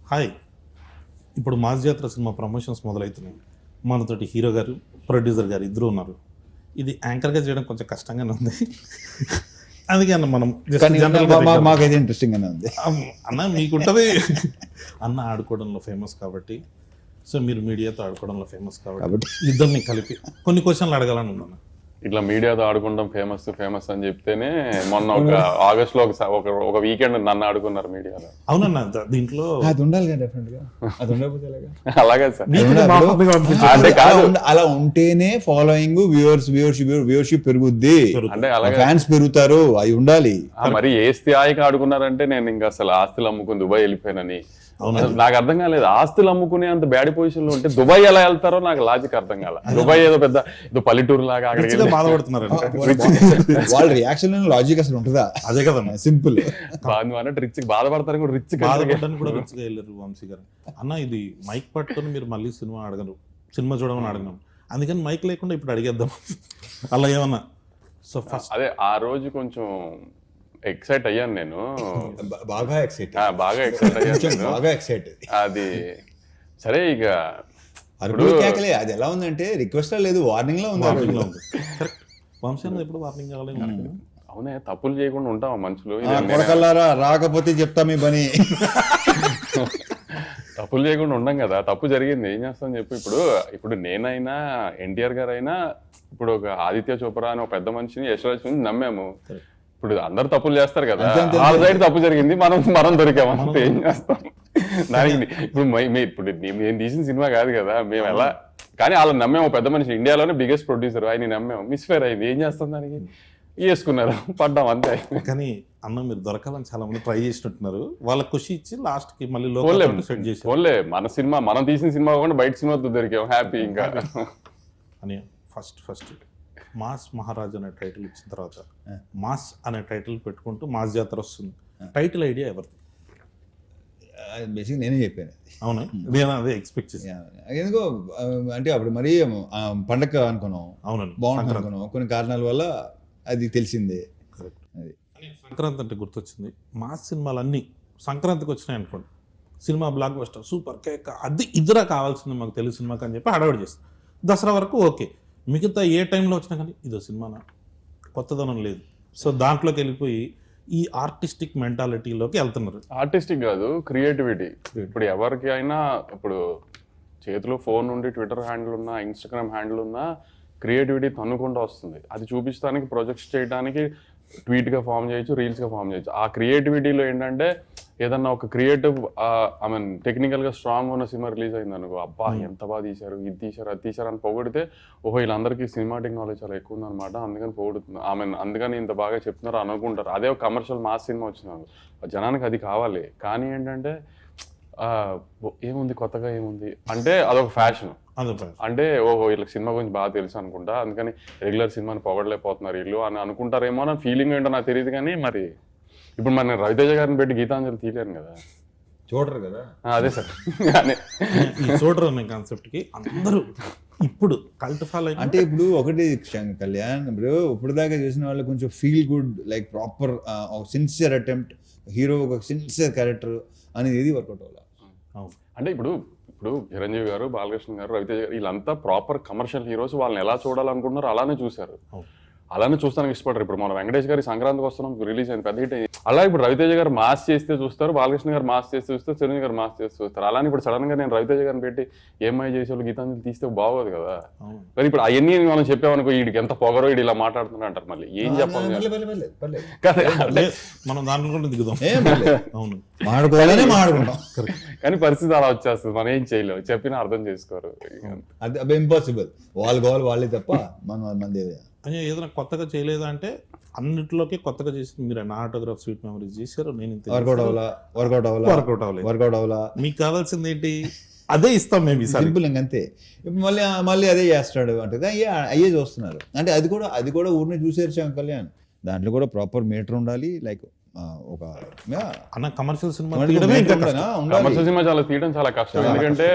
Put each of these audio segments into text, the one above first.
Hi. ఇప్పుడు mass జాతర cinema promotions మొదలవుతున్నాయి. మనతోటి హీరో గారు, ప్రొడ్యూసర్ గారు ఇద్దరు ఉన్నారు. ఇది యాంకర్గా చేయడం కొంచెం కష్టంగానే ఉంది. అందుకే అన్న మనం మాకైతే ఇంట్రెస్టింగ్ గానే ఉంది. అన్న మీకుంటుంది. అన్న ఆడుకోవడంలో ఫేమస్ కాబట్టి, సో మీరు మీడియాతో ఆడుకోవడంలో ఫేమస్ కాబట్టి ఇద్దరిని కలిపి కొన్ని క్వశ్చన్లు అడగాలని ఉందన్న. ఇట్లా మీడియాతో ఆడుకుంటాం ఫేమస్ అని చెప్తేనే మొన్న ఒక ఆగస్ట్ లో ఒక వీకెండ్ నన్ను ఆడుకున్నారు మీడియాలో. అవునన్న, దీంట్లో అది ఉండాలి కదా, డెఫినెట్ గా. అది ఉండకపోతే అలాగే సార్, అంటే కాదు, అలా ఉంటేనే ఫాలోయింగ్, వ్యూవర్షిప్ పెరుగుద్ది, అంటే అలాగే ఫ్యాన్స్ పెరుగుతారు, అవి ఉండాలి. మరి ఏ స్థాయికి ఆడుకున్నారంటే నేను ఇంకా అసలు ఆస్తులు అమ్ముకుని దుబాయ్ వెళ్ళిపోయానని. నాకు అర్థం కాలేదు, ఆస్తులు అమ్ముకునే అంత బ్యాడ్ పొజిషన్ లో ఉంటే దుబాయ్ ఎలా వెళ్తారో నాకు లాజిక్ అర్థం కాల. దుబాయ్ ఏదో పెద్ద పల్లెటూరు లాగా అక్కడికి బాధపడుతున్నారు. వాళ్ళ రియాక్షన్ లాజిక్ అసలు ఉంటుందా? అదే కదా సింపుల్. రిచ్ బాధపడతారు కూడా, రిచ్ బాధపడ్డానికి కూడా రిచ్గా వెళ్ళారు వంశీ గారు. అన్న ఇది మైక్ పట్టుకొని మీరు మళ్ళీ సినిమా అడగరు, సినిమా చూడమని అడగను, అందుకని మైక్ లేకుండా ఇప్పుడు అడిగేద్దాం అలా ఏమన్నా. సో ఫస్ట్ అదే ఆ రోజు కొంచెం ఎక్సైట్ అయ్యాను నేను, బాగా ఎక్సైట్ అయ్యాను, బాగా ఎక్సైట్. అది సరే. ఇక అరుపులు కేకలే, అది ఎలా ఉందంటే రిక్వెస్ట్ లేదు, వార్నింగ్ లో ఉంది. వంశీ ఎప్పుడు వార్నింగ్ కావాలి. అవునే, తప్పులు చేయకుండా ఉంటావా మనుషులు? కొడకల్లారా రాకపోతే చెప్తా మీ పని. తప్పులు చేయకుండా ఉండం కదా, తప్పు జరిగింది ఏం చేస్తాం చెప్పు. ఇప్పుడు నేనైనా ఎన్టీఆర్ గారు అయినా, ఇప్పుడు ఒక ఆదిత్య చోప్రా అని ఒక పెద్ద మనిషిని, యశ్వరాజ్ నమ్మాము. ఇప్పుడు అందరు తప్పులు చేస్తారు కదా, వాళ్ళ సైడ్ తప్పు జరిగింది, మనం దొరికామంటే ఏం చేస్తాం దానికి. ఇప్పుడు మేము తీసిన సినిమా కాదు కదా, మేము ఎలా, కానీ వాళ్ళని నమ్మాము. పెద్ద మనిషి, ఇండియాలోనే బిగ్గెస్ట్ ప్రొడ్యూసర్, ఆయన నమ్మాము. మిస్ఫేర్ అయింది, ఏం చేస్తాం దానికి, వేసుకున్నారు, పడ్డాం అంతే. కానీ అన్న మీరు దొరకాలని చాలా మంది ట్రై చేసినట్టున్నారు, వాళ్ళ ఖుషి ఇచ్చి లాస్ట్ కి మళ్ళీ సెట్ చేసి ఓన్లే మన సినిమా, మనం తీసిన సినిమా కాకుండా బయట సినిమాతో దొరికాం, హ్యాపీ. ఇంకా అని ఫస్ట్ మాస్ మహారాజ్ అనే టైటిల్ ఇచ్చిన తర్వాత మాస్ అనే టైటిల్ పెట్టుకుంటూ మాస్ జాతర వస్తుంది. టైటిల్ ఐడియా ఎవరిది? బేసిక్ నేనే చెప్పాను. అవునా, నేను అదే ఎక్స్పెక్ట్ చేశాను. ఎందుకో అంటే అప్పుడు మరీ పండగ అనుకున్నాం, అవునండి, బాగుంటుంది అనుకున్నాం, కొన్ని కారణాల వల్ల అది తెలిసిందే. అది సంక్రాంతి అంటే గుర్తొచ్చింది, మాస్ సినిమాలన్నీ సంక్రాంతికి వచ్చినాయి అనుకోండి, cinema block buster super cake, అది ఇద్దరా కావాల్సింది మాకు తెలుగు సినిమాకి అని చెప్పి హడావిడి చేస్తాం. దసరా వరకు ఓకే, మిగతా ఏ టైంలో వచ్చినా కానీ ఇదో సినిమానా, కొత్తదనం లేదు. సో దాంట్లోకి వెళ్ళిపోయి ఈ ఆర్టిస్టిక్ మెంటాలిటీలోకి వెళ్తున్నారు. ఆర్టిస్టిక్ కాదు, క్రియేటివిటీ. ఇప్పుడు ఎవరికి అయినా ఇప్పుడు చేతిలో ఫోన్ ఉండి ట్విట్టర్ హ్యాండిల్ ఉన్నా, ఇన్స్టాగ్రామ్ హ్యాండిల్ ఉన్నా, క్రియేటివిటీ తన్నుకుండా వస్తుంది. అది చూపించడానికి, ప్రొజెక్ట్స్ చేయడానికి ట్వీట్గా ఫామ్ చేయొచ్చు, రీల్స్గా ఫామ్ చేయొచ్చు. ఆ క్రియేటివిటీలో ఏంటంటే ఏదన్నా ఒక క్రియేటివ్ టెక్నికల్గా స్ట్రాంగ్ ఉన్న సినిమా రిలీజ్ అయింది అనుకో, అబ్బా ఎంత బాగా తీశారు, ఇది తీశారు, అది తీశారు అని పొగిడితే, ఓహో వీళ్ళందరికీ సినిమాటిక్ నాలెడ్జ్ చాలా ఎక్కువ ఉందన్నమాట, అందుకని పొగుడుతుంది, అందుకని ఇంత బాగా చెప్తున్నారు అనుకుంటారు. అదే ఒక కమర్షియల్ మాస్ సినిమా వచ్చినాను, జనానికి అది కావాలి. కానీ ఏంటంటే ఏముంది కొత్తగా, ఏముంది అంటే అదొక ఫ్యాషన్. అంటే ఓహో వీళ్ళకి సినిమా గురించి బాగా తెలుసు అనుకుంటా, అందుకని రెగ్యులర్ సినిమాని పొగడలేకపోతున్నారు వీళ్ళు అని అనుకుంటారేమో అని ఫీలింగ్ ఏంటో నాకు తెలియదు. కానీ మరి ఇప్పుడు మరి నేను రవితేజ గారిని పెట్టి గీతాంజలి తీయలేను కదా, చూడరు కదా. అదే సార్, చూడరు అనే కాన్సెప్ట్కి అందరూ ఇప్పుడు కల్ట్ ఫాలో. అంటే ఇప్పుడు ఒకటి కళ్యాణ్, ఇప్పుడు దాకా చూసిన వాళ్ళు కొంచెం feel good, like proper sincere attempt, hero ఒక సిన్సియర్ క్యారెక్టర్ అనేది ఏది వర్కౌట్ అవ్వాలి. అంటే ఇప్పుడు చిరంజీవి గారు, బాలకృష్ణ గారు, రవితేజ గారు వీళ్ళంతా ప్రాపర్ కమర్షియల్ హీరోస్, వాళ్ళని ఎలా చూడాలనుకుంటున్నారో అలానే చూశారు, అలానే చూస్తానికి ఇష్టపడరు. ఇప్పుడు మన వెంకటేష్ గారి సంక్రాంతికి వస్తున్నాం రిలీజ్ అయింది, పెద్ద హిట్ అయింది. అలా ఇప్పుడు రవితేజ గారు మాస్ చేస్తే చూస్తారు, బాలకృష్ణ గారు మాస్ చేస్తే చూస్తారు, చిరంజీవి గారు మాస్ చేస్తే చూస్తారు. అలానే ఇప్పుడు సడన్ గా నేను రవితేజ గారిని పెట్టి ఏమై చేసేవాళ్ళు గీతాంజలి తీస్తే బాగోదు కదా. కానీ ఇప్పుడు అవన్నీ మనం చెప్పామనుకో, వీడికి ఎంత పొగరో, వీడు ఇలా మాట్లాడుతున్నా అంటారు, మళ్ళీ ఏం చెప్పాలి మనం దాంట్లో కూడా దిగుదాం. అవును, మాట్లాడుకుంటాం, కానీ పరిస్థితి అలా వచ్చేస్తుంది, మనం ఏం చేయలేము, చెప్పినా అర్థం చేసుకోరు. అది ఇంపాసిబుల్, వాళ్ళు కావాలి వాళ్ళే తప్ప మంది ఏదైనా కొత్తగా చేయలేదా అంటే అన్నింటిలోకి కొత్తగా చేసి మీరు నా ఆటోగ్రాఫ్ స్వీట్ మెమరీస్ చేశారు, నేను వర్కౌట్ అవ్వలా. మీకు కావాల్సింది ఏంటి, అదే ఇస్తాం మేము, సింపుల్ అంతే. ఇప్పుడు మళ్ళీ అదే చేస్తాడు అంటే అయ్యే చూస్తున్నారు. అంటే అది కూడా ఊరిని చూసేరు కళ్యాణ్, దాంట్లో కూడా ప్రాపర్ మీటర్ ఉండాలి. లైక్ ఒక అన్న కమర్షియల్ సినిమా కమర్షియల్ సినిమా చాలా తీయడం చాలా కష్టం, ఎందుకంటే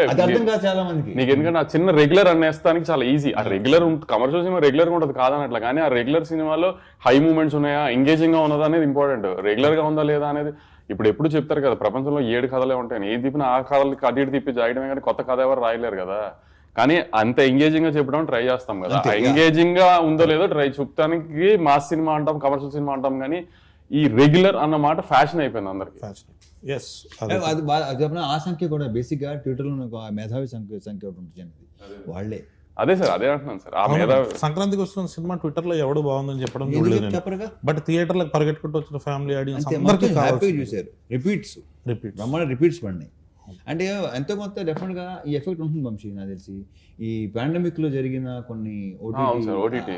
చాలా మందికి నీకు ఎందుకంటే ఆ చిన్న రెగ్యులర్ అనేస్తానికి చాలా ఈజీ. ఆ రెగ్యులర్ కమర్షియల్ సినిమా రెగ్యులర్ గా ఉంటుంది కాదనట్లా, కానీ ఆ రెగ్యులర్ సినిమాలో హై మూమెంట్స్ ఉన్నాయా, ఎంగేజింగ్ గా ఉన్నదా అనేది ఇంపార్టెంట్. రెగ్యులర్ గా ఉందా లేదా అనేది ఇప్పుడు ఎప్పుడు చెప్తారు కదా ప్రపంచంలో 7 కథలే ఉంటాయని, ఏ తిప్పిన ఆ కథలకి అటు ఇటు తిప్పి రాయడమే కానీ కొత్త కథ ఎవరు రాయలేరు కదా. కానీ అంత ఎంగేజింగ్ గా చెప్పడం ట్రై చేస్తాం కదా, ఎంగేజింగ్ గా ఉందో లేదో ట్రై చూపడానికి మాస్ సినిమా అంటాం, కమర్షియల్ సినిమా అంటాం, కానీ ఈ రెగ్యులర్ అన్న మాట ఫ్యాషన్ అయిపోయింది అందరికి. అది ఆ సంఖ్య కూడా బేసిక్ గా ట్విట్టర్ లో మేధావి సంఖ్య ఒకటి ఉంటుంది వాళ్ళే. అదే సార్, అదే అంటున్నాను సార్. ఆ మీద సంక్రాంతికి వస్తున్న సినిమా ట్విట్టర్ లో ఎవడు బాగుందని చెప్పడం చెప్పరుగా, బట్ థియేటర్లకు పరిగెట్టుకుంటూ వచ్చిన ఫ్యామిలీ ఆడియన్స్ చూసారు. రిపీట్స్ బ్రహ్మాండ రిపీట్స్ పడినాయి. అంటే ఎంతో కొంత డెఫినెట్ గా ఈ ఎఫెక్ట్ ఉంటుంది వంశీ నాకు తెలిసి. ఈ పాండమిక్ లో జరిగిన కొన్ని ఓటీటీ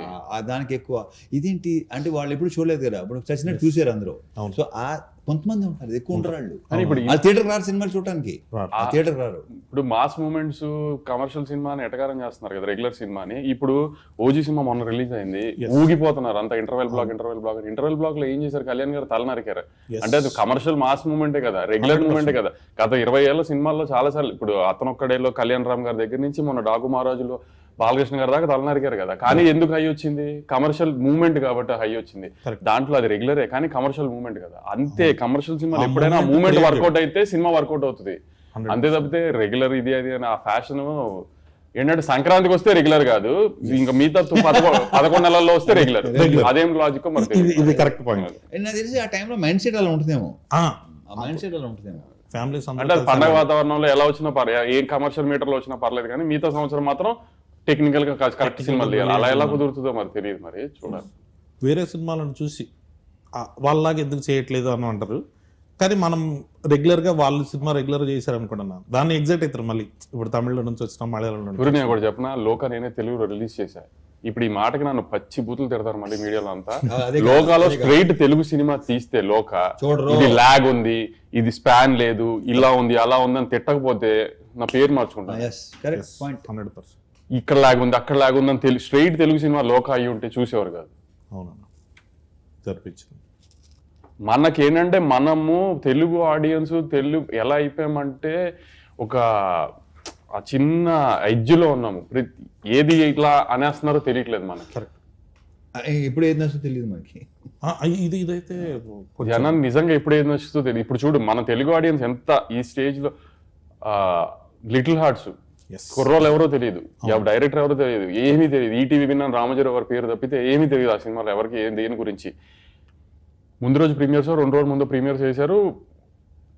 దానికి ఎక్కువ ఇదేంటి అంటే వాళ్ళు ఎప్పుడు చూడలేదు కదా, అప్పుడు చచ్చినట్టు చూసారు అందరూ. సో ఆ కొంతమంది ఉంటారు, ఎక్కువ ఉంటారు వాళ్ళు. ఇప్పుడు థియేటర్ రారు సినిమాలు చూడడానికి, థియేటర్ రారు. ఇప్పుడు మాస్ మూమెంట్స్ కమర్షియల్ సినిమాని ఎటకారం చేస్తున్నారు కదా రెగ్యులర్ సినిమాని. ఇప్పుడు ఓజీ సినిమా మొన్న రిలీజ్ అయింది, ఊగిపోతున్నారు అంత ఇంటర్వెల్ బ్లాక్ లో ఏం చేశారు, కళ్యాణ్ గారు తల నరికారు. అంటే అది కమర్షియల్ మాస్ మూమెంటే కదా, రెగ్యులర్ మూమెంటే కదా. గత 20 ఏళ్ళ సినిమాల్లో చాలా సార్లు, ఇప్పుడు అతనొక్కడేలో కళ్యాణ్ రామ్ గారి దగ్గర నుంచి మొన్న డాకు మహారాజులో బాలకృష్ణ గారి దాకా తలనరికారు కదా. కానీ ఎందుకు హై వచ్చింది, కమర్షియల్ మూమెంట్ కాబట్టి హై వచ్చింది. దాంట్లో అది రెగ్యులరే కానీ కమర్షియల్ మూమెంట్ కదా. అంతే, కమర్షియల్ సినిమా ఎప్పుడైనా మూమెంట్ వర్కౌట్ అయితే సినిమా వర్కౌట్ అవుతుంది, అంతే తప్పితే రెగ్యులర్ ఇది అది అని ఆ ఫ్యాషన్ ఏంటంటే సంక్రాంతికి వస్తే రెగ్యులర్ కాదు, ఇంకా మిగతా 11 నెలల్లో వస్తే రెగ్యులర్. అదేం లాజిక్ మరి ఇది కరెక్ట్ పాయింట్. నాకు తెలిసి ఆ టైంలో మైండ్ సెట్ అలా ఉంటుందేమో, మైండ్ సెట్ అలా ఉంటుందేమో. ఫ్యామిలీస్ అంటే పండగ వాతావరణంలో ఎలా వచ్చినా పర్లేదు, ఏ కమర్షియల్ మీటర్లో వచ్చినా పర్లేదు, కానీ మిగతా సంవత్సరం మాత్రం టెక్నికల్ గా కరెక్ట్ సినిమాలు తీయాలి. అలా ఎలా కుదురుతుందో మరి తెలియదు, మరి చూడాలి. వేరే సినిమాలను చూసి వాళ్ళలాగా ఎందుకు చేయట్లేదు అని అంటారు, కానీ మనం రెగ్యులర్ గా వాళ్ళు సినిమా రెగ్యులర్ చేశారు అనుకుంటున్నా దాన్ని ఎగ్జైట్ అవుతారు. మళ్ళీ ఇప్పుడు తమిళ నుంచి వచ్చిన మలయాళం నుంచి నేను కూడా చెప్పిన లోక నేనే తెలుగులో రిలీజ్ చేశా. ఇప్పుడు ఈ మాటకి నన్ను పచ్చి బూతులు తిడతారు మళ్ళీ మీడియాలో అంతా. లోకాలో స్ట్రైట్ తెలుగు సినిమా తీస్తే లోక ఇది లాగ్ ఉంది, ఇది స్పాన్ లేదు, ఇలా ఉంది అలా ఉంది అని తిట్టకపోతే నా పేరు మార్చుకుంటాను. 100% ఇక్కడ లాగ్ ఉంది అక్కడ లాగ్ ఉంది అని స్ట్రైట్ తెలుగు సినిమా లోక అయ్యి ఉంటే చూసేవారు కాదు. అవునన్నా జరిపించింది. మనకేంటంటే మనము తెలుగు ఆడియన్స్ తెలుగు ఎలా అయిపోయామంటే ఒక ఆ చిన్న ఎడ్జ్లో ఉన్నాము, ఏది ఇట్లా అనేస్తున్నారో తెలియట్లేదు మనకి. కరెక్ట్, ఎప్పుడు ఏది నచ్చుతో తెలియదు మనకి. ఇదైతే జనం నిజంగా ఎప్పుడు ఏది నచ్చుతో తెలియదు. ఇప్పుడు చూడు మన తెలుగు ఆడియన్స్ ఎంత ఈ స్టేజ్ లో లిటిల్ హార్ట్స్ కుర్రోలు ఎవరో తెలియదు, డైరెక్టర్ ఎవరో తెలియదు, ఏమీ తెలియదు. ఈటీవీ విన్నాను రామోజీరావు గారి పేరు తప్పితే ఏమీ తెలియదు ఆ సినిమాలో ఎవరికి దేని గురించి. ముందు రోజు ప్రీమియర్స్ 2 రోజుల ముందు ప్రీమియర్స్ చేశారు,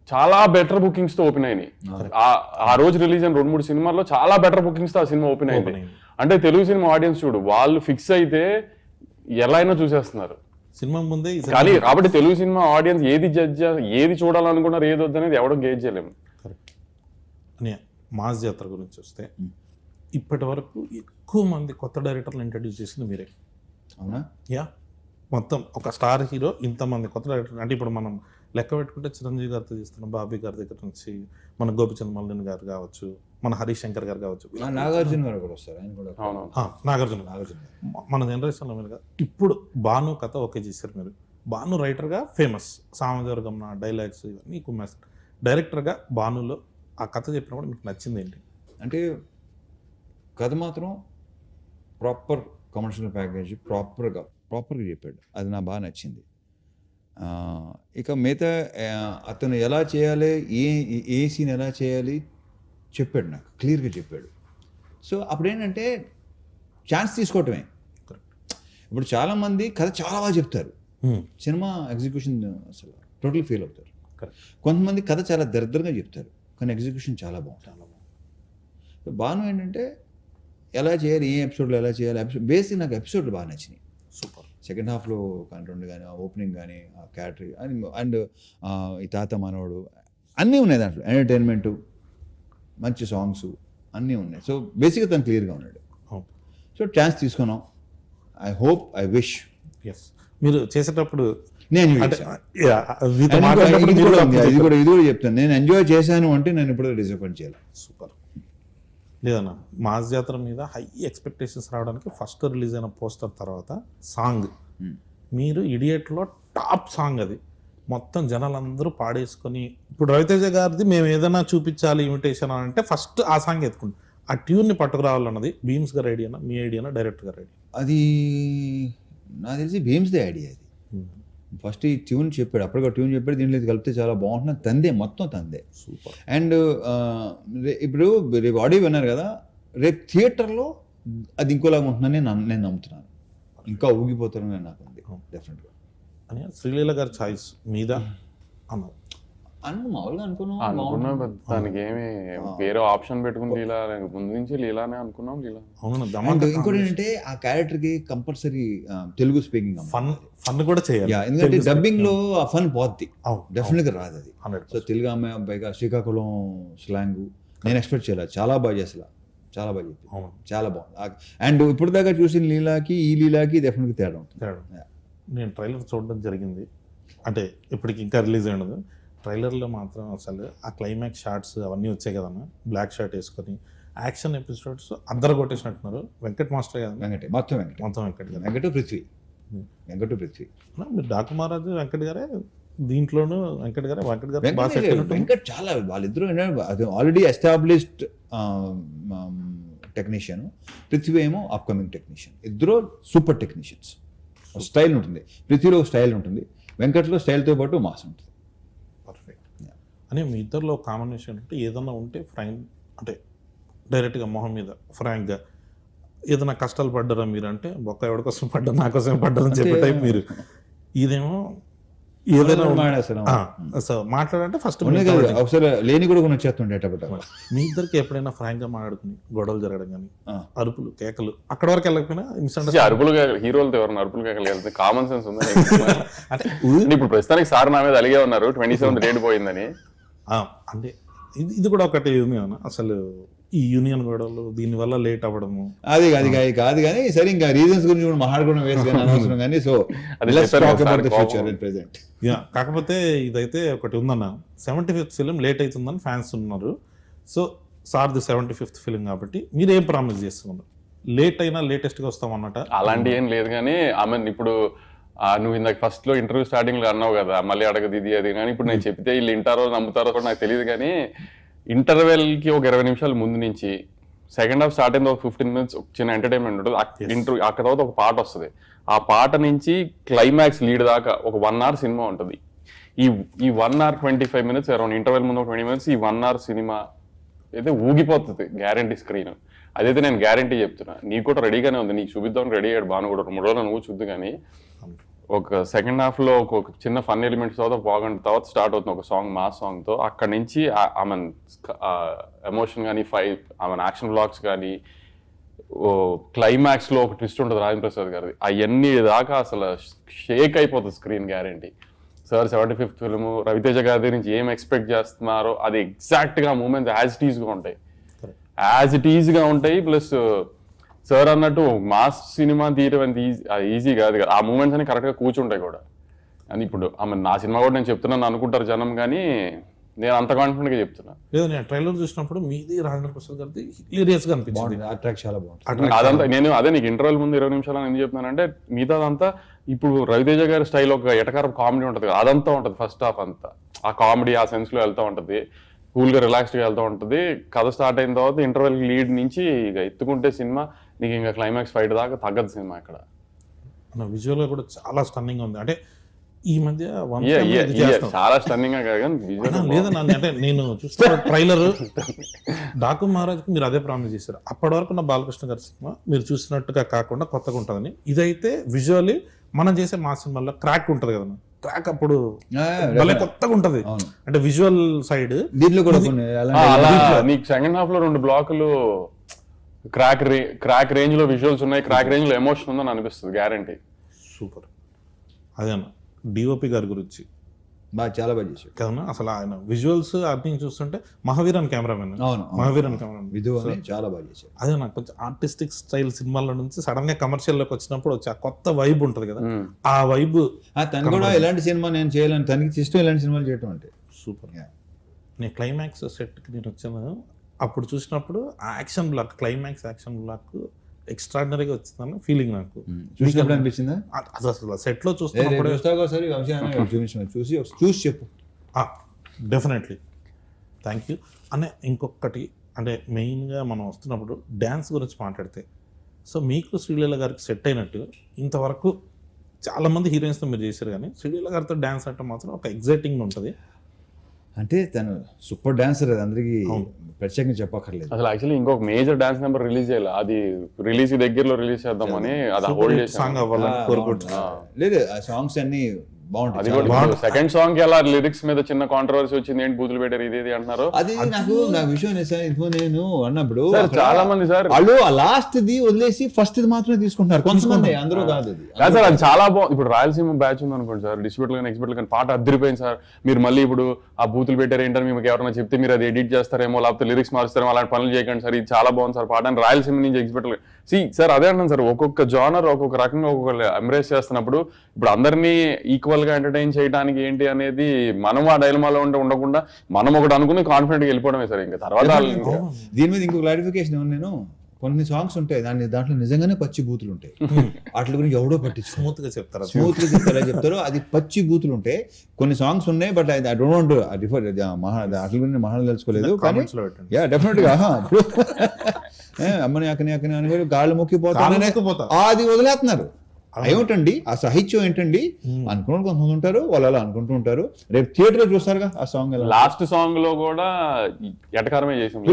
చాలా బెటర్ బుకింగ్స్ తో ఓపెన్ అయినాయి. ఆ రోజు రిలీజ్ అయిన 2-3 సినిమాల్లో చాలా బెటర్ బుకింగ్స్ తో ఆ సినిమా ఓపెన్ అయింది. అంటే తెలుగు సినిమా ఆడియన్స్ చూడు వాళ్ళు ఫిక్స్ అయితే ఎలా అయినా చూసేస్తున్నారు సినిమా ముందే. కానీ కాబట్టి తెలుగు సినిమా ఆడియన్స్ ఏది ఏది చూడాలనుకున్నారు ఏది వద్దనేది ఎవడో గేజ్ చేయలేము. మాస్ జాతర గురించి వస్తే ఇప్పటి వరకు ఎక్కువ మంది కొత్త డైరెక్టర్లు ఇంట్రడ్యూస్ చేసింది మీరే. అవునా? యా, మొత్తం ఒక స్టార్ హీరో ఇంతమంది కొత్త డైరెక్టర్. అంటే ఇప్పుడు మనం లెక్క పెట్టుకుంటే చిరంజీవి గారితో చేస్తున్నాం, బాబీ గారి దగ్గర నుంచి మన గోపిచంద్ మల్లిన్ గారు కావచ్చు, మన హరీష్ శంకర్ గారు కావచ్చు, నాగార్జున గారు కూడా వస్తారు, నాగార్జున మన జనరేషన్లో మీరు ఇప్పుడు భాను కథ ఓకే చేశారు మీరు. భాను రైటర్గా ఫేమస్, సామజవర్గం డైలాగ్స్ ఇవన్నీ కుమ్మేస్తారు. డైరెక్టర్గా భానులో ఆ కథ చెప్పినప్పుడు మీకు నచ్చింది ఏంటి? అంటే కథ మాత్రం ప్రాపర్ కమర్షియల్ ప్యాకేజ్ ప్రాపర్గా చెప్పాడు, అది నాకు బాగా నచ్చింది. ఇక మిగతా అతను ఎలా చేయాలి, ఏ సీన్ ఎలా చేయాలి చెప్పాడు, నాకు క్లియర్గా చెప్పాడు. సో అప్పుడు ఏంటంటే ఛాన్స్ తీసుకోవటమే. ఇప్పుడు చాలామంది కథ చాలా బాగా చెప్తారు, సినిమా ఎగ్జిక్యూషన్ అసలు టోటల్ ఫెయిల్ అవుతారు. కొంతమంది కథ చాలా దరిద్రంగా చెప్తారు కానీ ఎగ్జిక్యూషన్ చాలా బాగుంటుంది. బాను ఏంటంటే ఎలా చేయాలి, ఏ ఎపిసోడ్లో ఎలా చేయాలి, బేసిక్ నాకు ఎపిసోడ్లు బాగా నచ్చినాయి. సూపర్. సెకండ్ హాఫ్లో కంటెంట్ కానీ, ఓపెనింగ్ కానీ, క్యాటరీ అండ్ ఈ తాత మనవడు అన్నీ ఉన్నాయి దాంట్లో. ఎంటర్టైన్మెంటు, మంచి సాంగ్స్ అన్నీ ఉన్నాయి. సో బేసిక్గా తను క్లియర్గా ఉన్నాడు. సో ఛాన్స్ తీసుకున్నాం. I hope, I wish. Yes, మీరు చేసేటప్పుడు నేను ఇది కూడా చెప్తాను, నేను ఎంజాయ్ చేశాను అంటే నేను ఇప్పుడు డిసప్పాయింట్ చేయాలి. సూపర్. లేదన్నా, మాస్ జాతర మీద హై ఎక్స్పెక్టేషన్స్ రావడానికి ఫస్ట్ రిలీజ్ అయిన పోస్టర్ తర్వాత సాంగ్, మీరు ఇడియట్లో టాప్ సాంగ్ అది, మొత్తం జనాలందరూ పాడేసుకొని, ఇప్పుడు రవితేజ గారిది మేము ఏదైనా చూపించాలి ఇమిటేషన్ అని అంటే ఫస్ట్ ఆ సాంగ్ ఎత్తుకుంటాం. ఆ ట్యూన్ని పట్టుకురావాలన్నది భీమ్స్ గారి ఐడియానా, మీ ఐడియానా, డైరెక్టర్ గారి ఐడియా? అది నాకు తెలిసి భీమ్స్దే ఐడియా. అది ఫస్ట్ ఈ ట్యూన్ చెప్పాడు, అప్పటికే ట్యూన్ చెప్పాడు, దీంట్లో ఇది కలిపితే చాలా బాగుంటుంది, తందే మొత్తం తందే. సూపర్. అండ్ ఇప్పుడు రేపు ఆడియో విన్నారు కదా, రేపు థియేటర్లో అది ఇంకోలాగా ఉంటుందని నేను నమ్ముతున్నాను. ఇంకా ఊగిపోతారని నాకు ఉంది డెఫినెట్గా. అని శ్రీలీల గారి చాయిస్ మీద అన్నారు మామూలుగా అనుకున్నాం దానికి ఏమి వేరే ఆప్షన్ పెట్టుకుని లీలా ముందు నుంచి లీలానే అనుకున్నాం. లీలా అవును. ఇంకోటి ఏంటంటే ఆ క్యారెక్టర్ కి కంపల్సరీ తెలుగు స్పీకింగ్ ఫన్ కూడా చేయాలి. ఎందుకంటే డబ్బింగ్ లో ఆ ఫన్ పోద్ది, అవును, డెఫినెట్ గా రాదు అది. సో తెలుగు అమ్మాయి పైగా శ్రీకాకుళం స్లాంగ్ నేను ఎక్స్పెక్ట్ చేయలేదు, చాలా బాగా చేసలా, చాలా బాగా చెప్పి, చాలా బాగుంది. అండ్ ఇప్పుడు దాకా చూసిన లీలాకి ఈ లీలాకి డెఫినెట్గా తేడా ఉంటుంది. నేను ట్రైలర్ చూడడం జరిగింది, అంటే ఇప్పటికి ఇంకా రిలీజ్ అయినది. ట్రైలర్లో మాత్రం అసలు ఆ క్లైమాక్స్ షార్ట్స్ అవన్నీ వచ్చాయి కదన్నా, బ్లాక్ షర్ట్ వేసుకొని యాక్షన్ ఎపిసోడ్స్ అందరు కొట్టేసినట్టున్నారు. వెంకట్ మాస్టర్ కదా, మొత్తం వెంకట్ గారు, వెంకట పృథ్వీ. మీరు డాకు మహారాజు వెంకట్ గారే దీంట్లోనూ, వెంకట్ గారు వెంకట్ చాలా, వాళ్ళిద్దరూ ఆల్రెడీ ఎస్టాబ్లిష్డ్ టెక్నీషియన్, పృథ్వీ ఏమో అప్కమింగ్ టెక్నీషియన్. ఇద్దరు సూపర్ టెక్నీషియన్స్. స్టైల్ ఉంటుంది, పృథ్వీలో స్టైల్ ఉంటుంది, వెంకట్లో స్టైల్తో పాటు మాస్ ఉంటుంది. పర్ఫెక్ట్. అని మీ ఇద్దరిలో కాంబినేషన్ అంటే ఏదన్నా ఉంటే ఫ్రాంక్, అంటే డైరెక్ట్గా మొహం మీద ఫ్రాంక్గా ఏదైనా కష్టాలు పడ్డారా మీరు అంటే, బొక్క ఎవరి కోసం పడ్డా నా కోసం పడ్డారని చెప్పే టైప్ మీరు. ఇదేమో ఏదైనా మాట్లాడంటే ఫస్ట్ ఒకసారి లేని కూడా కొన్ని వచ్చేస్తుండేటప్పుడు. మీ ఇద్దరికి ఎప్పుడైనా ఫ్రాంక్ గా మాట్లాడుకుని గొడవలు జరగడం కానీ, అరుపులు కేకలు అక్కడ వరకు వెళ్ళకపోయినా అరుపులు హీరోలతో ఎవరైనా అరుపులు కేకలు వెళ్తే కామన్ సెన్స్ ఉంది అంటే. ఇప్పుడు ప్రస్తుతానికి సార్ నా మీద అలిగే ఉన్నారు 27 రేట్ పోయిందని. అంటే ఇది కూడా ఒకటి ఉంది అన్న, అసలు ఈ యూనియన్ గొడవలు దీని వల్ల లేట్ అవ్వడము అది కాదు కానీ సరే, ఇంకా రీజన్స్ గురించి కూడా మాట్లాడుకోవడం వేస్ట్ కానీ అనవసరం కానీ. సో కాకపోతే ఇదైతే ఒకటి ఉందన్న, 75th ఫిలిం లేట్ అవుతుందని ఫ్యాన్స్ ఉన్నారు. సో సార్ది 75th ఫిలిం కాబట్టి మీరు ఏం ప్రామిస్ చేస్తున్నారు? లేట్ అయినా లేటెస్ట్ గా వస్తాం అన్నట అలాంటి ఏం లేదు కానీ, ఆమె ఇప్పుడు నువ్వు ఇందాక ఫస్ట్ లో ఇంటర్వ్యూ స్టార్టింగ్ లో అన్నావు కదా, మళ్ళీ అడగదు ఇది అది. కానీ ఇప్పుడు నేను చెప్తే వీళ్ళు వింటారో నమ్ముతారో కూడా నాకు తెలియదు. కానీ ఇంటర్వెల్ కి ఒక 20 నిమిషాల ముందు నుంచి సెకండ్ హాఫ్ స్టార్ట్ అయింది, ఒక 15 minutes చిన్న ఎంటర్టైన్మెంట్ ఉంటుంది. ఇంటర్వ్యూ అక్కడ తర్వాత ఒక పాట వస్తుంది, ఆ పాట నుంచి క్లైమాక్స్ లీడ్ దాకా ఒక 1 hour సినిమా ఉంటుంది. ఈ 1 hour 25 minutes అరౌండ్, ఇంటర్వెల్ ముందు 20 minutes, ఈ 1 hour సినిమా అయితే ఊగిపోతుంది గ్యారంటీ స్క్రీన్. అదైతే నేను గ్యారంటీ చెప్తున్నా. నీకు కూడా రెడీగానే ఉంది, నీకు చూపిద్దాం రెడీ అయ్యాడు బాను కూడా. 3 రోజులు నువ్వు చూద్దు. కానీ ఒక సెకండ్ హాఫ్ లో ఒక చిన్న ఫన్ ఎలిమెంట్స్ తర్వాత బాగుంటుంది, తర్వాత స్టార్ట్ అవుతుంది ఒక సాంగ్, మా సాంగ్ తో. అక్కడి నుంచి ఆమె ఎమోషన్ కానీ, ఆమె యాక్షన్ బ్లాక్స్ కానీ, క్లైమాక్స్ లో ఒక ట్విస్ట్ ఉంటుంది రాజేంద్ర ప్రసాద్ గారిది, అవన్నీ దాకా అసలు షేక్ అయిపోతుంది screen guarantee. Sir 75th film, Raviteja గారి దగ్గర నుంచి ఏం ఎక్స్పెక్ట్ చేస్తున్నారో అది ఎగ్జాక్ట్ గా మూమెంట్స్ యాజ్ ఇట్ ఈజ్ గా ఉంటాయి. ప్లస్ సార్ అన్నట్టు మాస్ సినిమా తీయడం అంత ఈజీ కాదు కదా, ఆ మూమెంట్స్ అని కరెక్ట్ గా కూర్చుంటాయి కూడా. అని ఇప్పుడు నా సినిమా కూడా నేను చెప్తున్నాను అనుకుంటారు జనం, కానీ నేను అంత కాన్ఫిడెంట్ గా చెప్తున్నా. లేదు, నేను ట్రైలర్ చూసినప్పుడు మీది రాజేంద్ర ప్రసాద్ గారిది హిలేరియస్ గా అనిపించింది, చాలా బాగుంది. అదంతా నేను అదే నీకు ఇంటర్వెల్ ముందు 20 నిమిషాలు ఎందుకు చెప్తున్నానంటే, మిగతా అదంతా ఇప్పుడు రవితేజ గారి స్టైల్ ఒక ఎటకారం కామెడీ ఉంటుంది కదా, అదంతా ఉంటుంది. ఫస్ట్ హాఫ్ అంతా ఆ కామెడీ ఆ సెన్స్ లో వెళ్తూ ఉంటుంది, కూల్ గా రిలాక్స్డ్ గా వెళ్తూ ఉంటుంది. కథ స్టార్ట్ అయిన తర్వాత ఇంటర్వెల్ లీడ్ నుంచి ఇక ఎత్తుకుంటే సినిమా నీకు ఇంకా క్లైమాక్స్ ఫైట్ దాకా తగ్గదు సినిమా. ఇక్కడ విజువల్ గా కూడా చాలా స్టన్నింగ్ ఉంది. అంటే ఈ మధ్య చాలా స్టన్నింగ్ గా లేదన్నా, అంటే నేను చూస్తున్న ట్రైలర్ డాకు మహారాజ్కి మీరు అదే ప్రామిస్ చేశారు. అప్పటి వరకు నా బాలకృష్ణ గారి సినిమా మీరు చూసినట్టుగా కాకుండా కొత్తగా ఉంటుందని. ఇదైతే విజువల్లీ మనం చేసే మా సినిమాలో క్రాక్ ఉంటుంది కదన్నా, క్రాక్ అప్పుడు భలే కొత్తగా ఉంటది. అంటే విజువల్ సైడ్ దీంట్లో కూడా నీకు సెకండ్ హాఫ్ లో 2 బ్లాకులు క్రాక్ రేంజ్ లో విజువల్స్ ఉన్నాయి, క్రాక్ రేంజ్ లో ఎమోషన్ ఉందని అనిపిస్తుంది గ్యారంటీ. సూపర్. అదేనా డిఓపి గారి గురించి చాలా బాగా చేశాడు కదన్నా. అసలు ఆయన విజువల్స్ అన్ని చూస్తుంటే మహావీరన్ కెమెరామెన్, మహావీరన్ కెమెరామెన్ చాలా బాగా చేశాడు. అదే నాకు కొంచెం ఆర్టిస్టిక్ స్టైల్ సినిమాల నుంచి సడన్ గా కమర్షియల్ లోకి వచ్చినప్పుడు వచ్చి ఆ కొత్త వైబ్ ఉంటది కదా, ఆ వైబ్. తను కూడా ఎలాంటి సినిమా నేను చేయాలని, తనకి ఇష్టం ఇలాంటి సినిమాలు చేయటం అంటే. సూపర్. నేను క్లైమాక్స్ సెట్ కి నేను వచ్చాను, అప్పుడు చూసినప్పుడు ఆ action block, climax action block ఎక్స్ట్రాడినరీగా వచ్చిందని ఫీలింగ్ నాకు. చూసినప్పుడు అనిపించిందా? అది అసలు సెట్ లో చూస్తున్నప్పుడు చూసి చెప్పు. డెఫినెట్లీ. థ్యాంక్ యూ అనే. ఇంకొకటి అంటే మెయిన్గా మనం వస్తున్నప్పుడు డ్యాన్స్ గురించి మాట్లాడితే, సో మీకు శ్రీలీల గారికి సెట్ అయినట్టు ఇంతవరకు చాలా మంది హీరోయిన్స్తో మీరు చేశారు కానీ శ్రీలీల గారితో డ్యాన్స్ అంటే మాత్రం ఒక ఎగ్జైటింగ్ ఉంటుంది. అంటే తను సూపర్ డాన్సర్, అది అందరికీ ప్రత్యేకంగా చెప్పక్కర్లేదు. అసలు యాక్చువల్లీ ఇంకొక మేజర్ డాన్స్ నెంబర్ రిలీజ్ చేయాలి, అది రిలీజ్ దగ్గరలో రిలీజ్ చేద్దామని అది హోల్డ్ చేసాం. సాంగ్ అవ్వాలని కోరుకుంటున్నాను. లేదు, ఆ సాంగ్స్ అన్ని అది బాగుంటాయి. కూడా సెకండ్ సాంగ్ కి అలా లిరిక్స్ మీద చిన్న కాంట్రవర్సీ వచ్చింది, ఏంటి బూతులు పెట్టారు ఇది అంటున్నారు. అది నా విషయం నేను అన్నప్పుడు సార్ చాలా మంది సార్ వాళ్ళు ఆ లాస్ట్ ది వదిలేసి ఫస్ట్ ది మాత్రమే తీసుకుంటున్నారు కొంతమంది, అందరూ కాదు అది. కాదు సార్, అది చాలా బాగుంది. ఇప్పుడు రాయలసీమ బ్యాచ్ ఉంది అనుకోండి సార్, డిస్ట్రిబ్యూటర్ కానీ ఎక్స్పర్ట్ కానీ పాట అద్దరిపోయింది సార్. మీరు మళ్ళీ ఇప్పుడు ఆ బూతులు పెట్టారు ఏంటని మీకు ఎవరైనా చెప్తే మీరు అది ఎడిట్ చేస్తారేమో, లేకపోతే లిరిక్స్ మారుస్తారేమో, అలాంటి పనులు చేయకండి సార్, ఇది చాలా బాగుంది సార్ పాట అని రాయలసీమ నుంచి ఎక్స్పర్ట్ సార్ అదే అంటాను సార్. ఒక్కొక్క జానర్ ఒక్కొక్క రకంగా ఒక్కొక్క ఎంబ్రేస్ చేస్తున్నప్పుడు ఇప్పుడు అందరినీ ఈక్వల్ గా ఎంటర్టైన్ చేయడానికి ఏంటి అనేది మనం ఆ డైలమాలో ఉండకుండా మనం ఒకటి అనుకుని కాన్ఫిడెంట్ గా వెళ్ళిపోవడమే సార్. ఇంకా తర్వాత దీని మీద ఇంకో క్లారిఫికేషన్ ఏమన్నా, నేను కొన్ని సాంగ్స్ ఉంటాయి దాంట్లో నిజంగానే పచ్చి బూతులు ఉంటాయి, వాటి గురించి ఎవడో పట్టించు స్మూత్ గా చెప్తారు, స్మూత్ గా చెప్తారు అది పచ్చి బూతులు ఉంటాయి. కొన్ని సాంగ్స్ ఉన్నాయి, but I don't want refer వాటి గురించి మహాన్ తెలుసుకోలేదు కానీ డెఫినెట్ గా అమ్మని అక్కని అని గాళ్ళు మొక్కిపోతానే అది వదిలేస్తున్నారు. ఏమిటండి ఆ సాహిత్యం ఏంటండి అనుకున్న కొంతమంది ఉంటారు, వాళ్ళు అలా అనుకుంటూ ఉంటారు. రేపు థియేటర్ లో చూస్తారుగా ఆ సాంగ్, లాస్ట్ సాంగ్ లో కూడా ఎటకారమే చేసాం,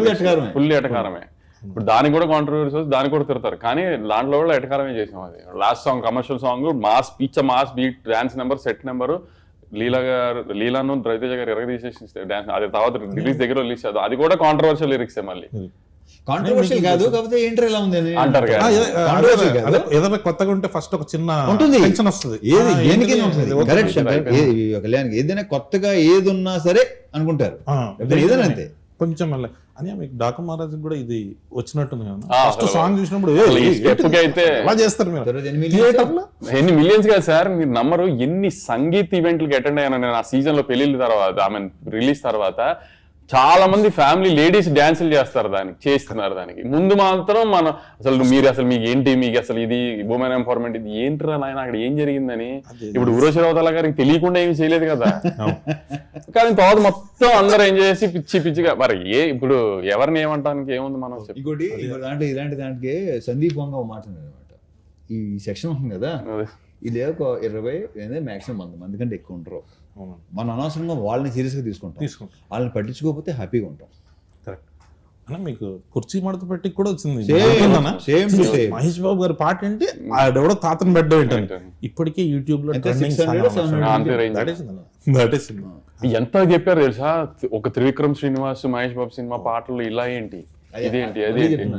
ఫుల్ ఎటకారమే. ఇప్పుడు దానికి కూడా కాంట్రవర్సీ వస్తుంది, దానికి కూడా తిడతారు, కానీ దాంట్లో కూడా ఎటకారమే చేసాం. అది last song commercial song, mass mass beat, dance number, set number, లీలాను రవితేజ గారు ఎరగదీసేసి డాన్స్, అది తర్వాత రిలీజ్ దగ్గర రిలీజ్ చేద్దాం, అది కూడా కాంట్రవర్షియల్ లిరిక్స్ మళ్ళీ. కాంట్రవర్షియల్ కాదు, కాకపోతే ఏంటర్ ఎలా ఉంది అంటారు ఏదైనా కొత్తగా ఉంటే ఫస్ట్ ఒక చిన్న ఉంటుంది, టెన్షన్ వస్తుంది. కళ్యాణ్ ఏదైనా కొత్తగా ఏది ఉన్నా సరే అనుకుంటారు, ఏదైనా అంతే. కొంచెం మళ్ళీ అని మీకు డాకు మహారాజ్ కూడా ఇది వచ్చినట్టుంది కదా, ఫస్ట్ సాంగ్ చూసినప్పుడు అయితే అలా చేస్తారు మీరు ఎన్ని మిలియన్స్ కదా సార్, మీరు నమ్మరు ఎన్ని సంగీత్ ఈవెంట్లకి అటెండ్ అయ్యాను నేను ఆ సీజన్ లో, పెళ్లిళ్ళ తర్వాత ఐ మీన్ రిలీజ్ తర్వాత. చాలా మంది ఫ్యామిలీ లేడీస్ డాన్సులు చేస్తారు, చేస్తున్నారు దానికి. ముందు మాత్రం మనం అసలు మీకు ఏంటి, మీకు అసలు ఇది ఉమెన్ ఎంపవర్మెంట్, ఇది ఏంటిరా నాయన అక్కడ ఏం జరిగిందని. ఇప్పుడు ఉరోషిరావతల గారికి తెలియకుండా ఏమి చేయలేదు కదా, కానీ తర్వాత మొత్తం అందరూ ఎంజాయ్ చేసి పిచ్చిగా మరి ఇప్పుడు ఎవరిని ఏమంటానికి ఏముంది మనం. ఇంకోటి దాంట్లో ఇలాంటి దానికి సందీప్ వంగ మాట్లాడారు, ఈ సెక్షన్ ఉంటుంది కదా, ఇది ఒక 20 మాక్సిమం 100 మంది కంటే ఎక్కువ ఉంటారు. మనం అనవసరంగా వాళ్ళని సీరియస్గా తీసుకుంటాం, వాళ్ళని పట్టించుకోకపోతే హ్యాపీగా ఉంటాం. కరెక్ట్ అన్న, మీకు కుర్చీ మడత పెట్టి కూడా వచ్చింది మహేష్ బాబు గారి పాట ఏంటి, ఆడెవడో తాతను బెడ్ ఏంటంటే ఇప్పటికే యూట్యూబ్ లో ఎంత చెప్పారు తెలుసా, ఒక త్రివిక్రమ్ శ్రీనివాస్ మహేష్ బాబు సినిమా పాటలు ఇలా ఏంటి, ఇదేంటి, అదేంటి,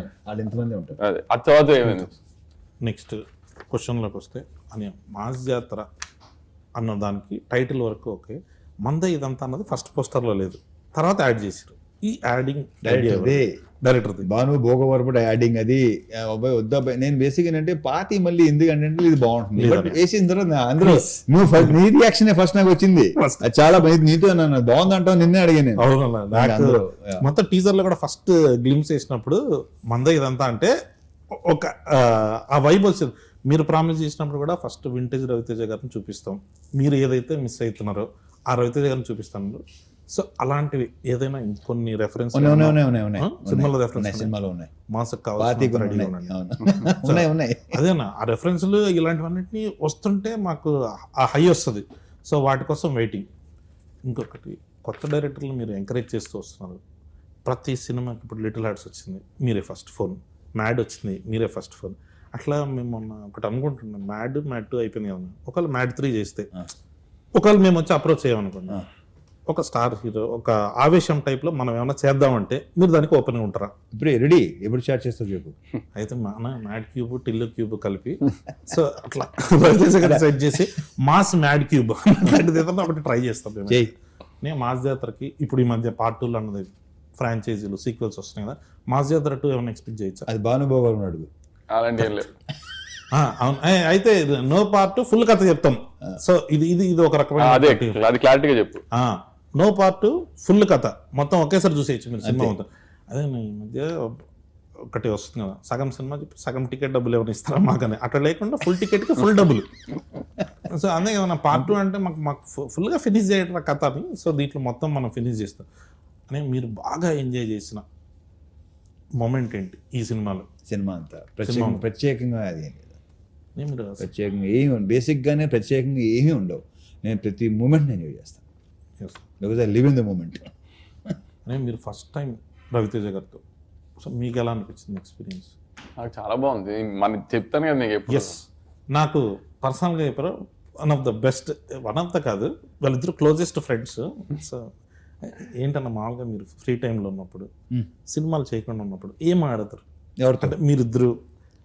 ఎంతమంది ఉంటారు. అది తర్వాత ఏమైంది. నెక్స్ట్ క్వశ్చన్లోకి వస్తే అని మాస్ జాతర అన్న దానికి టైటిల్ వరకు ఓకే, మంద ఇదంతా అన్నది ఫస్ట్ పోస్టర్లో లేదు, తర్వాత యాడ్ చేశారు. ఈ adding director Bhanu Bhogavarapu adding అది అబ్బాయి వద్దాబాయి. నేను బేసిక్ ఏంటంటే పాతి మళ్ళీ ఎందుకంటే ఇది బాగుంటుంది, బట్ వేసిన తర్వాత అందులో నువ్వు నీ రియాక్షన్ ఫస్ట్ నాకు వచ్చింది, అది చాలా నీతో నన్ను బాగుంది అంటావు, నిన్నే అడిగాను. మొత్తం టీజర్ లో కూడా ఫస్ట్ గ్లిమ్స్ వేసినప్పుడు మంద ఇదంతా అంటే ఒక ఆ వైబ్ వచ్చింది. మీరు ప్రామిస్ చేసినప్పుడు కూడా ఫస్ట్ వింటేజ్ రవితేజ గారిని చూపిస్తాం, మీరు ఏదైతే మిస్ అవుతున్నారో ఆ రవితేజ గారిని చూపిస్తాను. సో అలాంటివి ఏదైనా కొన్ని రెఫరెన్స్ సినిమాలో అదేనా ఆ రెఫరెన్స్లు ఇలాంటివన్నిటిని వస్తుంటే మాకు ఆ హై వస్తుంది. సో వాటి కోసం వెయిటింగ్. ఇంకొకటి కొత్త డైరెక్టర్లు మీరు ఎంకరేజ్ చేస్తూ వస్తున్నారు. ప్రతి సినిమాకి ఇప్పుడు లిటిల్ హార్ట్స్ వచ్చింది, మీరే ఫస్ట్ ఫోన్. మ్యాడ్ వచ్చింది, మీరే ఫస్ట్ ఫోన్. అట్లా మేము మొన్న ఒకటి అనుకుంటున్నాం, మ్యాడ్ 2 అయిపోయింది కదా, ఒకవేళ మ్యాడ్ 3 చేస్తే ఒకవేళ మేము వచ్చి అప్రోచ్ చేయమనుకున్నాం, ఒక స్టార్ హీరో ఒక ఆవేశం టైప్లో మనం ఏమైనా చేద్దామంటే మీరు దానికి ఓపెన్గా ఉంటారా? ఇప్పుడే రెడీ, ఎప్పుడు స్టార్ట్ చేస్తావు చెప్పు. అయితే మన మ్యాడ్ క్యూబ్ టిల్లు క్యూబ్ కలిపి సో అట్లా సెట్ చేసి మాస్ మ్యాడ్ క్యూబ్ ఏదన్నా ఒకటి ట్రై చేస్తాం. నేను మాస్ జాతరకి ఇప్పుడు ఈ మధ్య పార్ట్ 2 అన్నది ఫ్రాంచైజీలు సీక్వెల్స్ వస్తున్నాయి కదా, మాస్ జాతర 2 ఏమైనా ఎక్స్పెక్ట్ చేయొచ్చా? అది భానుభావు అడుగు. అవును, అయితే నో పార్ట్ ఫుల్ కథ చెప్తాం. సో ఇది ఇది ఇది ఒక రకమైన క్లారిటీగా చెప్పు. నో పార్ట్ ఫుల్ కథ మొత్తం ఒకేసారి చూసేయచ్చు మీరు సినిమా మొత్తం. అదే ఈ మధ్య ఒకటి వస్తుంది కదా, సగం సినిమా చెప్పి సగం టికెట్ డబ్బులు ఏమైనా ఇస్తారా మాకని, అట్లా లేకుండా ఫుల్ టికెట్కి ఫుల్ డబ్బులు. సో అంతే కదా, పార్ట్ 2 అంటే మాకు ఫుల్గా ఫినిష్ చేయడం కథ అని. సో దీంట్లో మొత్తం మనం ఫినిష్ చేస్తాం అని. మీరు బాగా ఎంజాయ్ చేసిన మూమెంట్ ఏంటి ఈ సినిమాలో? సినిమా అంతా ప్రత్యేకంగా అది ఏం లేదు, మీరు ప్రత్యేకంగా ఏమి బేసిక్గానే ప్రత్యేకంగా ఏమీ ఉండవు. నేను ప్రతి మూమెంట్ ఎంజాయ్ చేస్తాను yes. Because I live in the moment. అనే మీరు ఫస్ట్ టైం రవితేజ గారితో సో మీకు ఎలా అనిపించింది ఎక్స్పీరియన్స్? నాకు చాలా బాగుంది. మన చెప్తాను కదా నీకు ఎప్పుడు. ఎస్, నాకు పర్సనల్గా చెప్పారు one of the best, one of the కాదు, వాళ్ళిద్దరు క్లోజెస్ట్ ఫ్రెండ్స్. సో ఏంటన్నా మామూలుగా మీరు ఫ్రీ టైంలో ఉన్నప్పుడు సినిమాలు చేయకుండా ఉన్నప్పుడు ఏం ఆడతారు? ఎవరితో అంటే మీరిద్దరు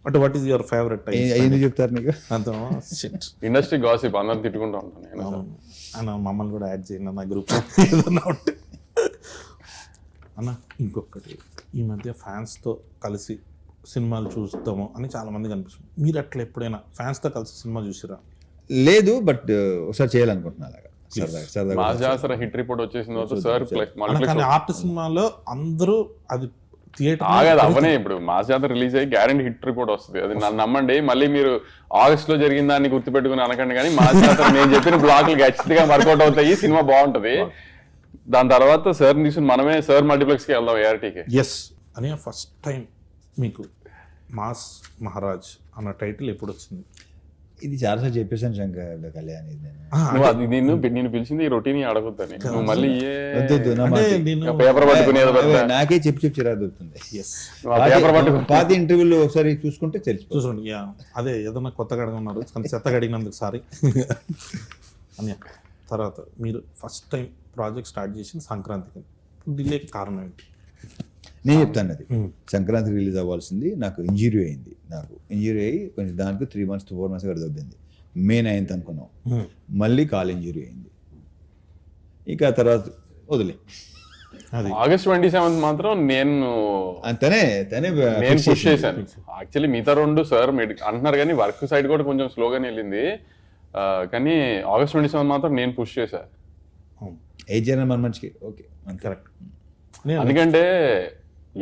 అంటే what is your favourite time? ఎందుకు చెప్తారు నీకు? అంత షిట్ ఇండస్ట్రీ గాసిప్ అందరం తిట్టుకుంటూ ఉంటాను నేను. అన్న మమ్మల్ని కూడా యాడ్ చేయండి అన్న గ్రూప్ ఏదన్నా ఉంటే. అన్న ఇంకొకటి, ఈ మధ్య ఫ్యాన్స్తో కలిసి సినిమాలు చూస్తాము అని చాలా మంది కనిపిస్తుంది. మీరు అట్లా ఎప్పుడైనా ఫ్యాన్స్తో కలిసి సినిమా చూసిరా? లేదు, బట్ ఒకసారి చేయాలనుకుంటున్నా అలాగా సరదాగా సరదాగా. మా జాసర హిట్ రిపోర్ట్ వచ్చేసిన తర్వాత సార్ ప్లస్ కానీ ఆర్ట్ సినిమాలో అందరూ అది థియేటర్ ఆగదు అవనే. ఇప్పుడు మా జాతర రిలీజ్ అయ్యి గ్యారెంటీ హిట్ రిపోర్ట్ వస్తుంది. అది నన్ను నమ్మండి. మళ్ళీ మీరు ఆగస్ట్ లో జరిగిన దాన్ని గుర్తుపెట్టుకుని అనకండి. కానీ మా జాతర నేను చెప్పిన బ్లాక్లు ఖచ్చితంగా వర్కౌట్ అవుతాయి. సినిమా బాగుంటది. దాని తర్వాత సార్ తీసుకుని మనమే సార్ మల్టీప్లెక్స్ కి వెళ్దాం ఏఆర్టీకి. ఎస్ అని ఫస్ట్ టైం మీకు మాస్ మహారాజ్ అన్న టైటిల్ ఎప్పుడు వచ్చింది? ఇది చాలాసార్లు చెప్పేసాను శంకర్ కళ్యాణ్. ఇది నేను నువ్వు అది నేను పిలిచింది ఈ రొటీన్ అడగొద్దని. నువ్వు మళ్ళీ వద్దు, వద్దు, నా అంటే మాట. నేను పేపర్ పట్టుకునేది అవే నాకే చెప్పి చిరాకు దొరుకుతుంది. ఎస్ పేపర్ పట్టుకుని పాత ఇంటర్వ్యూలు ఒకసారి చూసుకుంటే తెలిసిపోతుంది. చూసుకోండి. యా అదే ఏదన్నా కొత్తగా అడగన్నారు కానీ చెత్తగా అడిగినందుకు సారీ అని. తర్వాత మీరు ఫస్ట్ టైం ప్రాజెక్ట్ స్టార్ట్ చేసింది సంక్రాంతికి, డిలే కారణం ఏంటి? నేను చెప్తాను అది. సంక్రాంతి రిలీజ్ అవ్వాల్సింది, నాకు ఇంజురీ అయింది. నాకు ఇంజురీ అయ్యి కొంచెం దానికి 3 months to 4 months కూడా దొబ్బింది. May 9th అనుకున్నాం, మళ్ళీ కాల్ ఇంజురీ అయింది. ఇక ఆ తర్వాత వదిలే. అది ఆగస్ట్ 27 మాత్రం నేను తనే పుష్ చేశాను. యాక్చువల్లీ మిగతా 2 సార్ అంటున్నారు కానీ వర్క్ సైడ్ కూడా కొంచెం స్లోగానే వెళ్ళింది. కానీ ఆగస్ట్ 27 మాత్రం నేను పుష్ చేశాను. ఏజ్ చేయడం మన మంచికి ఓకే కరెక్ట్. ఎందుకంటే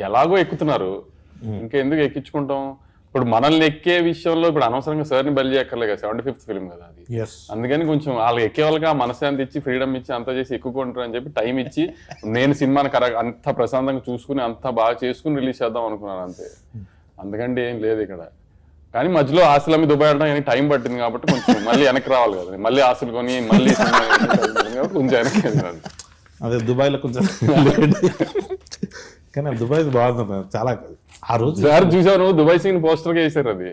ఎలాగో ఎక్కుతున్నారు, ఇంకా ఎందుకు ఎక్కించుకుంటాం? ఇప్పుడు మనల్ని ఎక్కే విషయంలో ఇప్పుడు అనవసరంగా సార్ని బలి చేయక్కర్లే కదా. 75th ఫిల్మ్ కదా అది. అందుకని కొంచెం వాళ్ళకి ఎక్కే వాళ్ళకి మనశ్శాంతి ఇచ్చి ఫ్రీడమ్ ఇచ్చి అంతా చేసి ఎక్కుకుంటారు అని చెప్పి టైం ఇచ్చి నేను సినిమాని అంత ప్రశాంతంగా చూసుకుని అంత బాగా చేసుకుని రిలీజ్ చేద్దాం అనుకున్నాను అంతే. అందుకంటే ఏం లేదు ఇక్కడ. కానీ మధ్యలో ఆస్తులు అమ్మి దుబాయ్ వెళ్ళడం టైం పట్టింది కాబట్టి కొంచెం మళ్ళీ వెనక్కి రావాలి కదా. మళ్ళీ ఆస్తులు కొని మళ్ళీ కొంచెం వెనక్కి వెళ్ళాలి. అదే దుబాయ్లో కొంచెం కానీ దుబాయ్ బాగుంది చాలా. ఆ రోజు సార్ చూసావు నువ్వు దుబాయ్ సీన్ పోస్టర్ గా వేసారు అది.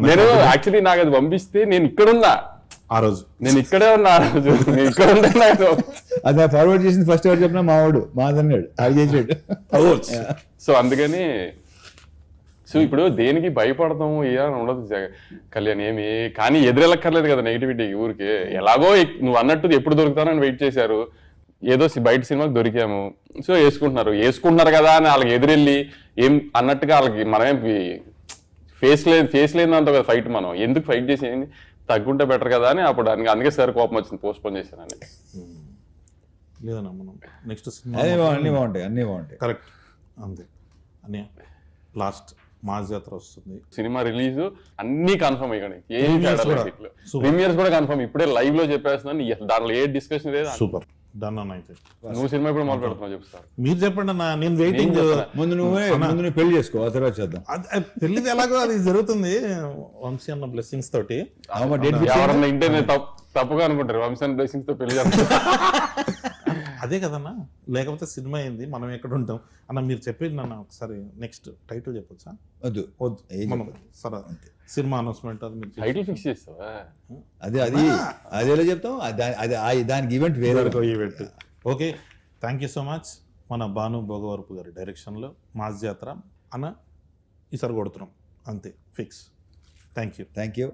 నేను యాక్చువల్లీ నాకు అది పంపిస్తే నేను ఇక్కడున్నా ఆ రోజు, నేను ఇక్కడే ఉన్నా ఆ రోజు, నేను ఇక్కడ ఉంటాను. అది ఫార్వర్డ్ చేసింది ఫస్ట్ ఎవరు చెప్పినా మావాడు మాదన్నాడు అది చేసాడు. సో అందుకని సో ఇప్పుడు దేనికి భయపడతాము ఏమైనా ఉండదు కళ్యాణ్ ఏమి. కానీ ఎదురెళ్ళక్కర్లేదు కదా నెగిటివిటీకి ఊరికి. ఎలాగో నువ్వు అన్నట్టు ఎప్పుడు దొరుకుతానని వెయిట్ చేశారు. ఏదో బయట సినిమాకి దొరికాము, సో వేసుకుంటున్నారు కదా అని వాళ్ళకి ఎదురెళ్ళి ఏం అన్నట్టుగా వాళ్ళకి మనమేం ఫేస్ లేదు అంత కదా ఫైట్. మనం ఎందుకు ఫైట్ చేసేది, తగ్గుంటే బెటర్ కదా అని అప్పుడు అందుకే సార్ కోపం వచ్చింది, పోస్ట్ పోన్ చేశానని. లేదన్నా మనం నెక్స్ట్ సినిమా అన్నీ బాగుంటాయి కరెక్ట్ అంతే అని. లాస్ట్ మాస్ జాతర వస్తుంది, సినిమా రిలీజ్ అన్ని కన్ఫర్మ్. ఇక్కడ ఏం ప్రీమియర్స్ కూడా కన్ఫర్మ్. ఇప్పుడే లైవ్ లో చెప్పేస్తున్నాను, దాంట్లో ఏ డిస్కషన్ లేదు. సూపర్ డన్ అన్న. అయితే నువ్వు సినిమా ఇప్పుడు మొదలు పెడుతున్నావు చెప్తారు. మీరు చెప్పండి అన్న, నేను వెయిటింగ్. ముందు నువ్వు పెళ్లి చేసుకో, ఆ తర్వాత చేద్దాం. పెళ్లి ఎలాగో అది జరుగుతుంది వంశీ అన్న బ్లెస్సింగ్స్ తోటి. ఎవరన్నా ఇంటర్నెట్ తప్పుగా అనుకుంటారు వంశీ బ్లెస్సింగ్స్ తో పెళ్లి అదే కదన్నా, లేకపోతే సినిమా అయింది మనం ఎక్కడ ఉంటాం అన్న. మీరు చెప్పేది నన్ను ఒకసారి నెక్స్ట్ టైటిల్ చెప్పొచ్చా? వద్దు మనం సరే సినిమా అనౌన్స్మెంట్ అది మీరు టైటిల్ ఫిక్స్ చేస్తావా? అది ఎలా చెప్తాం, దానికి ఈవెంట్ వేరే event. Okay, thank you so much. మన భాను భోగవరపు గారి డైరెక్షన్లో మాస్ జాతర అన్న ఈసారి కొడుతున్నాం అంతే ఫిక్స్. Thank you.